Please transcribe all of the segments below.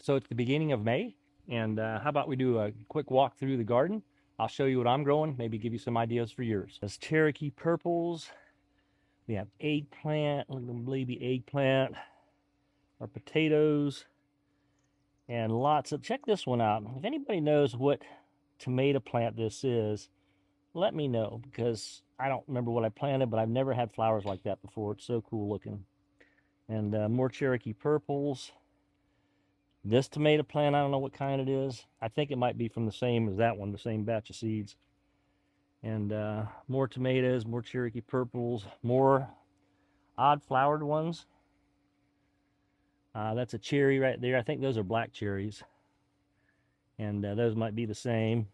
So it's the beginning of May, and how about we do a quick walk through the garden? I'll show you what I'm growing, maybe give you some ideas for yours. There's Cherokee purples. We have eggplant, little baby eggplant, our potatoes, and lots of, check this one out. If anybody knows what tomato plant this is, let me know, because I don't remember what I planted, but I've never had flowers like that before. It's so cool looking. And more Cherokee purples. This tomato plant, I don't know what kind it is. I think it might be from the same as that one, the same batch of seeds. And more tomatoes, more Cherokee purples, more odd flowered ones. That's a cherry right there. I think those are black cherries. And those might be the same.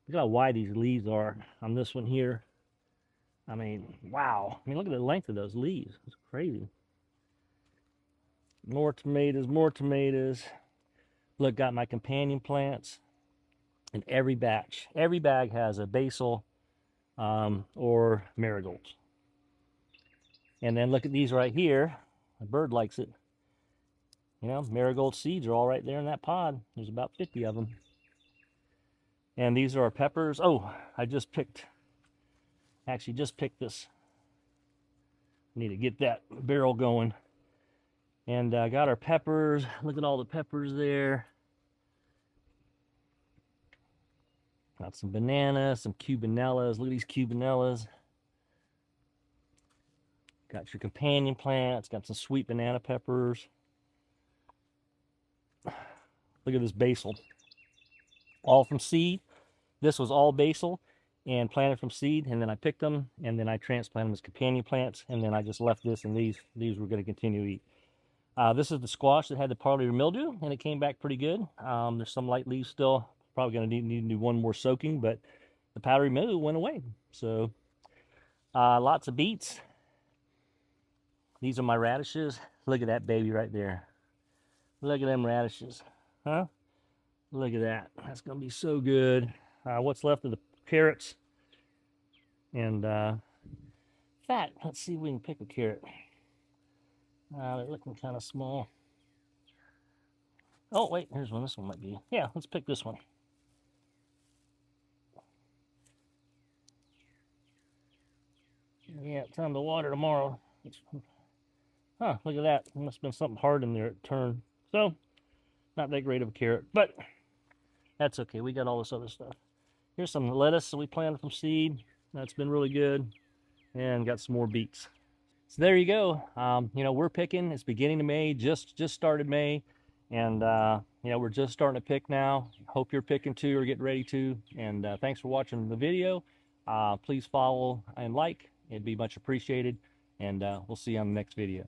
Look at how wide these leaves are on this one here. I mean, wow. I mean, look at the length of those leaves. It's crazy. More tomatoes, more tomatoes. Look, got my companion plants in every batch. Every bag has a basil or marigolds. And then look at these right here. A bird likes it. You know, marigold seeds are all right there in that pod. There's about 50 of them. And these are our peppers. Oh, I just picked, actually just picked this. Need to get that barrel going. And got our peppers. Look at all the peppers there. Got some bananas, some cubanellas. Look at these cubanellas. Got your companion plants. Got some sweet banana peppers. Look at this basil. All from seed. This was all basil and planted from seed. And then I picked them and then I transplanted them as companion plants. And then I just left this, and these we're going to continue to eat. This is the squash that had the powdery mildew, and it came back pretty good. There's some light leaves still. Probably going to need to do one more soaking, but the powdery mildew went away. So lots of beets. These are my radishes. Look at that baby right there. Look at them radishes. Huh? Look at that. That's going to be so good. What's left of the carrots. And in fact, let's see if we can pick a carrot. They're looking kind of small. Oh, wait, here's one. This one might be. Yeah, let's pick this one. Yeah, time to water tomorrow. Huh, look at that. There must have been something hard in there at turn. So, not that great of a carrot, but that's okay. We got all this other stuff. Here's some lettuce that we planted from seed. That's been really good. And got some more beets. So there you go. You know, we're picking. It's beginning of May. Just started May, and you know, we're just starting to pick now. Hope you're picking too or getting ready to. And thanks for watching the video. Please follow and like. It'd be much appreciated. And we'll see you on the next video.